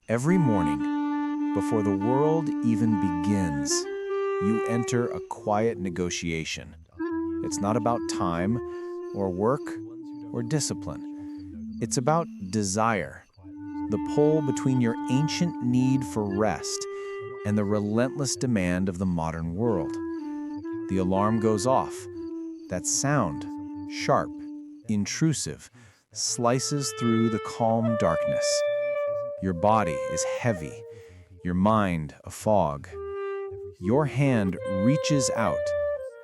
Every morning, before the world even begins, you enter a quiet negotiation. It's not about time, or work, or discipline. It's about desire, the pull between your ancient need for rest and the relentless demand of the modern world. The alarm goes off. That sound, sharp, intrusive, slices through the calm darkness. Your body is heavy, your mind a fog. Your hand reaches out,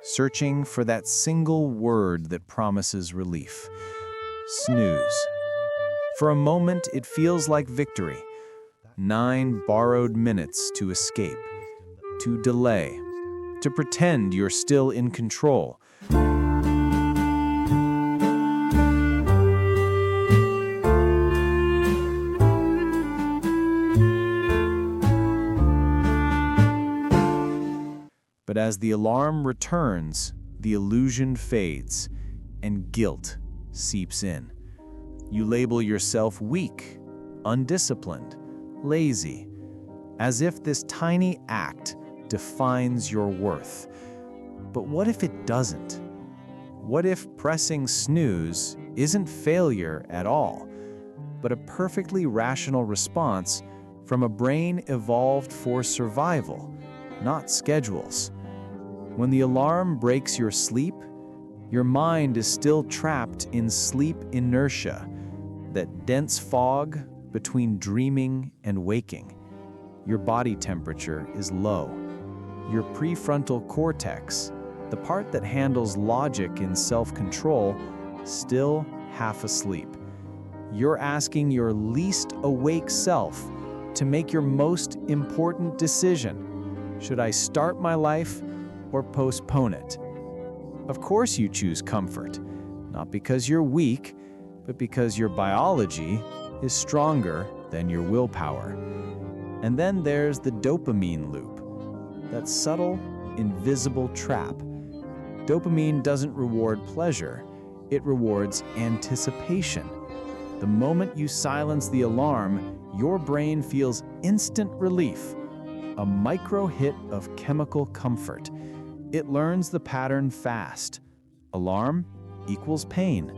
searching for that single word that promises relief. Snooze. For a moment, it feels like victory. 9 borrowed minutes to escape, to delay, to pretend you're still in control. But as the alarm returns, the illusion fades, and guilt seeps in. You label yourself weak, undisciplined, lazy, as if this tiny act defines your worth. But what if it doesn't? What if pressing snooze isn't failure at all, but a perfectly rational response from a brain evolved for survival, not schedules? When the alarm breaks your sleep, your mind is still trapped in sleep inertia, that dense fog between dreaming and waking. Your body temperature is low. Your prefrontal cortex, the part that handles logic and self-control, still half asleep. You're asking your least awake self to make your most important decision. Should I start my life or postpone it? Of course you choose comfort, not because you're weak, but because your biology is stronger than your willpower. And then there's the dopamine loop, that subtle, invisible trap. Dopamine doesn't reward pleasure, it rewards anticipation. The moment you silence the alarm, your brain feels instant relief, a micro hit of chemical comfort. It learns the pattern fast. Alarm equals pain.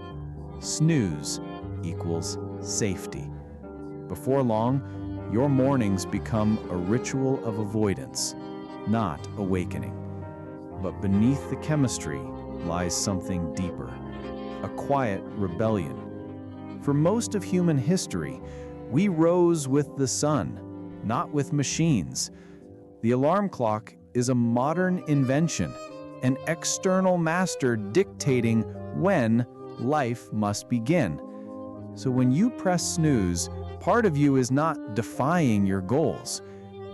Snooze equals safety. Before long, your mornings become a ritual of avoidance, not awakening. But beneath the chemistry lies something deeper, a quiet rebellion. For most of human history, we rose with the sun, not with machines. The alarm clock is a modern invention, an external master dictating when life must begin. So when you press snooze, part of you is not defying your goals.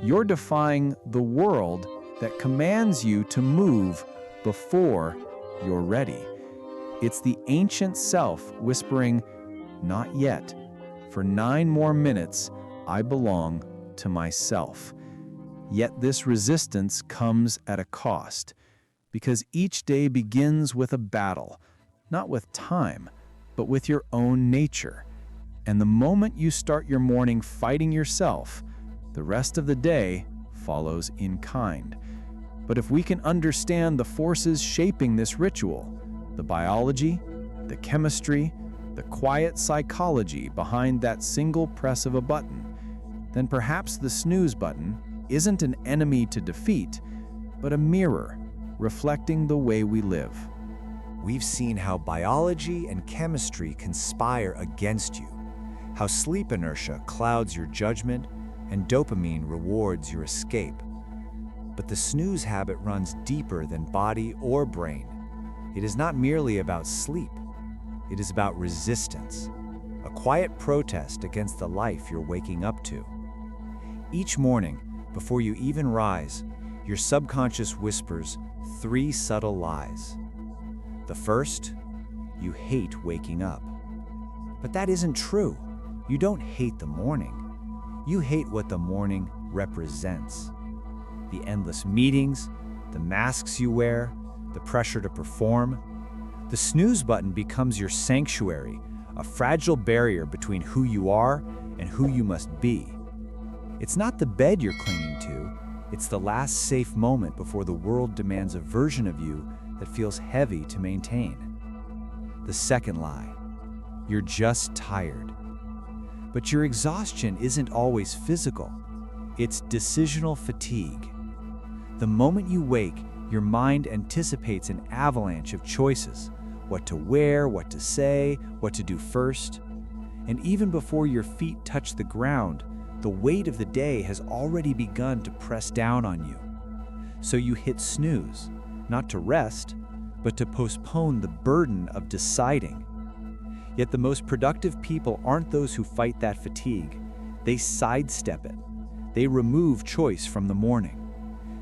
You're defying the world that commands you to move before you're ready. It's the ancient self whispering, "Not yet. For 9 more minutes, I belong to myself." Yet this resistance comes at a cost, because each day begins with a battle, not with time, but with your own nature. And the moment you start your morning fighting yourself, the rest of the day follows in kind. But if we can understand the forces shaping this ritual, the biology, the chemistry, the quiet psychology behind that single press of a button, then perhaps the snooze button isn't an enemy to defeat, but a mirror reflecting the way we live. We've seen how biology and chemistry conspire against you, how sleep inertia clouds your judgment and dopamine rewards your escape. But the snooze habit runs deeper than body or brain. It is not merely about sleep. It is about resistance, a quiet protest against the life you're waking up to. Each morning, before you even rise, your subconscious whispers 3 subtle lies. The first, you hate waking up. But that isn't true. You don't hate the morning. You hate what the morning represents. The endless meetings, the masks you wear, the pressure to perform. The snooze button becomes your sanctuary, a fragile barrier between who you are and who you must be. It's not the bed you're clinging to, it's the last safe moment before the world demands a version of you that feels heavy to maintain. The second lie: you're just tired. But your exhaustion isn't always physical, it's decisional fatigue. The moment you wake, your mind anticipates an avalanche of choices: what to wear, what to say, what to do first. And even before your feet touch the ground, the weight of the day has already begun to press down on you. So you hit snooze, not to rest, but to postpone the burden of deciding. Yet the most productive people aren't those who fight that fatigue. They sidestep it. They remove choice from the morning.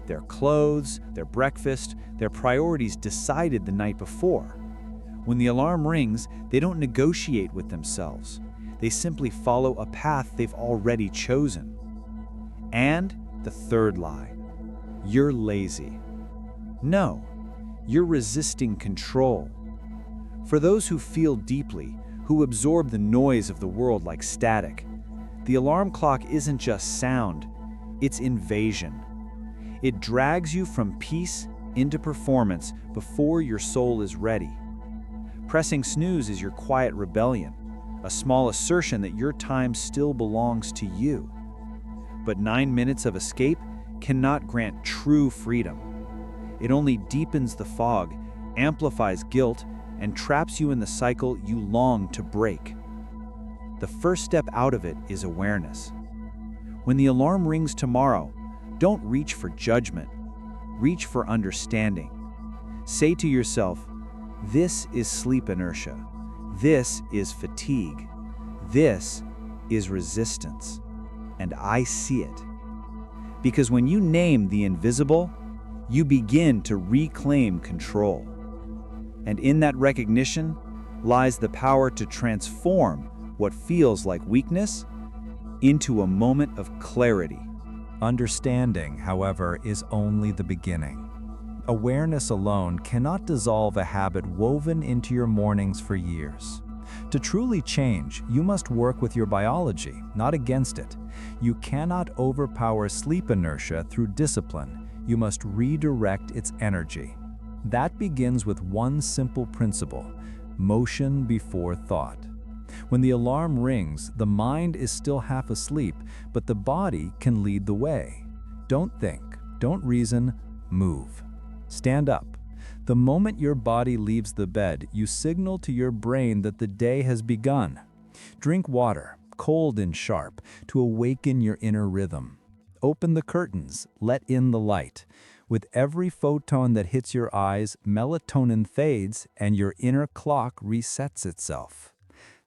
Their clothes, their breakfast, their priorities decided the night before. When the alarm rings, they don't negotiate with themselves. They simply follow a path they've already chosen. And the third lie: you're lazy. No, you're resisting control. For those who feel deeply, who absorb the noise of the world like static, the alarm clock isn't just sound, it's invasion. It drags you from peace into performance before your soul is ready. Pressing snooze is your quiet rebellion, a small assertion that your time still belongs to you. But 9 minutes of escape cannot grant true freedom. It only deepens the fog, amplifies guilt, and traps you in the cycle you long to break. The first step out of it is awareness. When the alarm rings tomorrow, don't reach for judgment. Reach for understanding. Say to yourself, this is sleep inertia. This is fatigue. This is resistance. And I see it. Because when you name the invisible, you begin to reclaim control. And in that recognition lies the power to transform what feels like weakness into a moment of clarity. Understanding, however, is only the beginning. Awareness alone cannot dissolve a habit woven into your mornings for years. To truly change, you must work with your biology, not against it. You cannot overpower sleep inertia through discipline. You must redirect its energy. That begins with one simple principle: motion before thought. When the alarm rings, the mind is still half asleep, but the body can lead the way. Don't think, don't reason, move. Stand up. The moment your body leaves the bed, you signal to your brain that the day has begun. Drink water, cold and sharp, to awaken your inner rhythm. Open the curtains, let in the light. With every photon that hits your eyes, melatonin fades and your inner clock resets itself.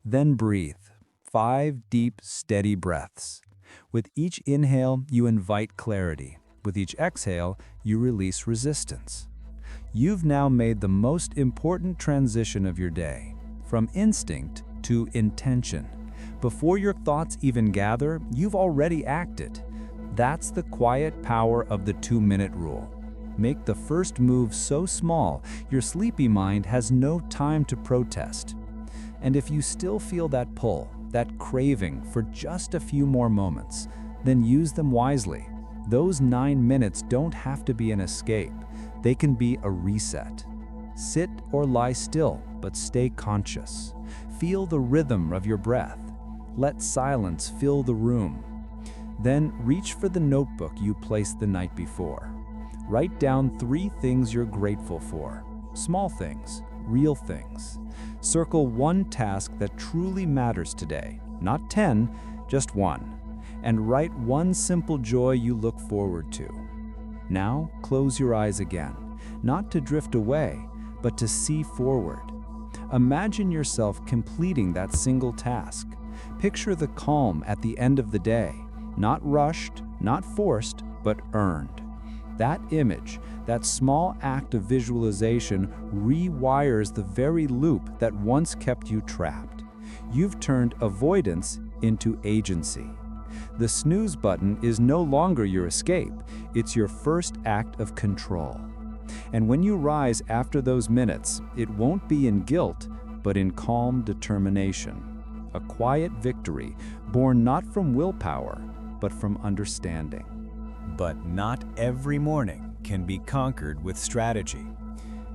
Then breathe. 5 deep, steady breaths. With each inhale, you invite clarity. With each exhale, you release resistance. You've now made the most important transition of your day, from instinct to intention. Before your thoughts even gather, you've already acted. That's the quiet power of the 2-minute rule. Make the first move so small, your sleepy mind has no time to protest. And if you still feel that pull, that craving for just a few more moments, then use them wisely. Those 9 minutes don't have to be an escape. They can be a reset. Sit or lie still, but stay conscious. Feel the rhythm of your breath. Let silence fill the room. Then reach for the notebook you placed the night before. Write down 3 things you're grateful for. Small things, real things. Circle one task that truly matters today. Not 10, just 1. And write one simple joy you look forward to. Now, close your eyes again, not to drift away, but to see forward. Imagine yourself completing that single task. Picture the calm at the end of the day, not rushed, not forced, but earned. That image, that small act of visualization rewires the very loop that once kept you trapped. You've turned avoidance into agency. The snooze button is no longer your escape, it's your first act of control. And when you rise after those minutes, it won't be in guilt, but in calm determination. A quiet victory, born not from willpower, but from understanding. But not every morning can be conquered with strategy.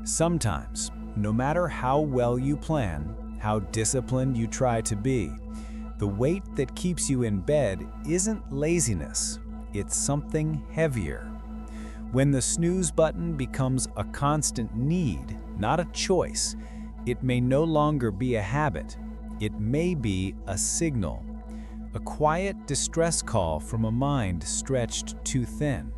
Sometimes, no matter how well you plan, how disciplined you try to be, the weight that keeps you in bed isn't laziness, it's something heavier. When the snooze button becomes a constant need, not a choice, it may no longer be a habit. It may be a signal, a quiet distress call from a mind stretched too thin.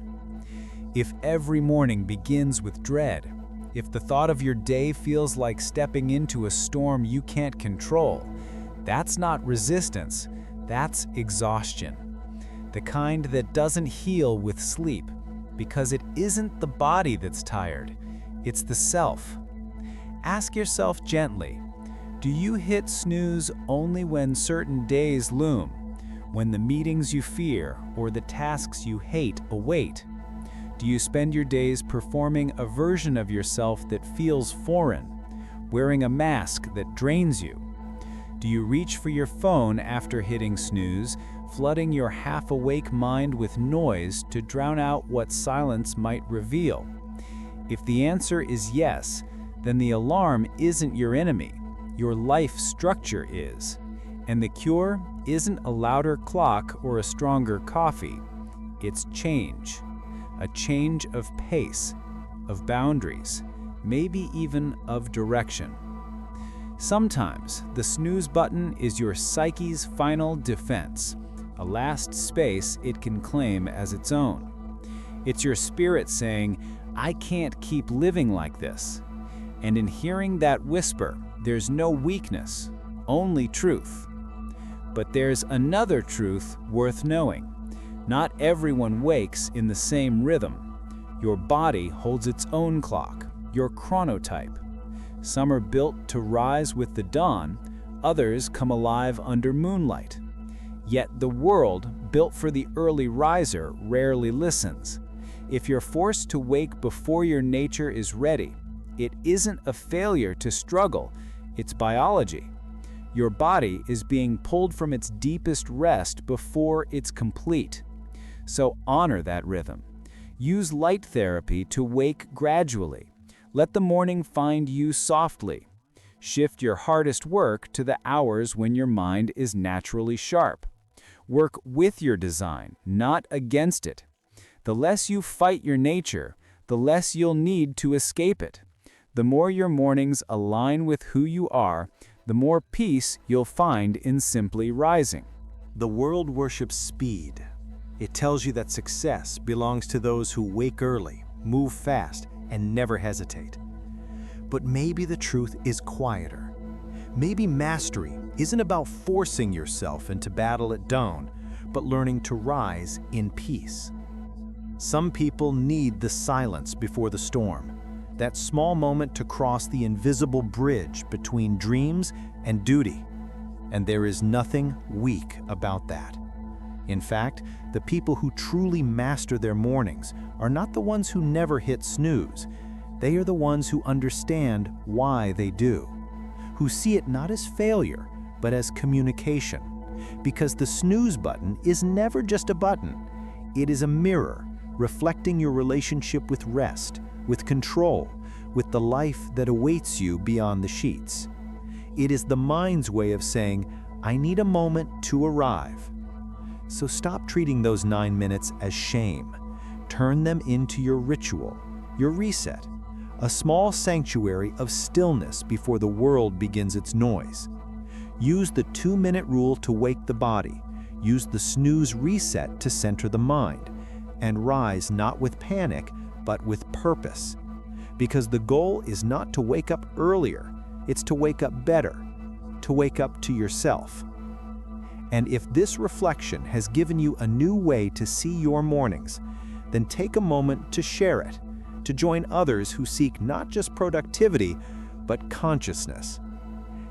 If every morning begins with dread, if the thought of your day feels like stepping into a storm you can't control, that's not resistance, that's exhaustion. The kind that doesn't heal with sleep, because it isn't the body that's tired, it's the self. Ask yourself gently, do you hit snooze only when certain days loom, when the meetings you fear or the tasks you hate await? Do you spend your days performing a version of yourself that feels foreign, wearing a mask that drains you? Do you reach for your phone after hitting snooze, flooding your half-awake mind with noise to drown out what silence might reveal? If the answer is yes, then the alarm isn't your enemy, your life structure is. And the cure isn't a louder clock or a stronger coffee, it's change. A change of pace, of boundaries, maybe even of direction. Sometimes the snooze button is your psyche's final defense, a last space it can claim as its own. It's your spirit saying, I can't keep living like this. And in hearing that whisper, there's no weakness, only truth. But there's another truth worth knowing. Not everyone wakes in the same rhythm. Your body holds its own clock, your chronotype. Some are built to rise with the dawn, others come alive under moonlight. Yet the world, built for the early riser, rarely listens. If you're forced to wake before your nature is ready, it isn't a failure to struggle, it's biology. Your body is being pulled from its deepest rest before it's complete. So honor that rhythm. Use light therapy to wake gradually. Let the morning find you softly. Shift your hardest work to the hours when your mind is naturally sharp. Work with your design, not against it. The less you fight your nature, the less you'll need to escape it. The more your mornings align with who you are, the more peace you'll find in simply rising. The world worships speed. It tells you that success belongs to those who wake early, move fast, and never hesitate. But maybe the truth is quieter. Maybe mastery isn't about forcing yourself into battle at dawn, but learning to rise in peace. Some people need the silence before the storm, that small moment to cross the invisible bridge between dreams and duty. And there is nothing weak about that. In fact, the people who truly master their mornings are not the ones who never hit snooze. They are the ones who understand why they do, who see it not as failure, but as communication. Because the snooze button is never just a button. It is a mirror reflecting your relationship with rest, with control, with the life that awaits you beyond the sheets. It is the mind's way of saying, I need a moment to arrive. So stop treating those 9 minutes as shame. Turn them into your ritual, your reset, a small sanctuary of stillness before the world begins its noise. Use the 2-minute rule to wake the body. Use the snooze reset to center the mind. And rise not with panic, but with purpose. Because the goal is not to wake up earlier, it's to wake up better, to wake up to yourself. And if this reflection has given you a new way to see your mornings, then take a moment to share it, to join others who seek not just productivity, but consciousness.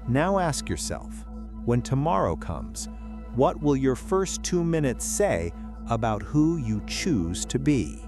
Now ask yourself, when tomorrow comes, what will your first 2 minutes say about who you choose to be?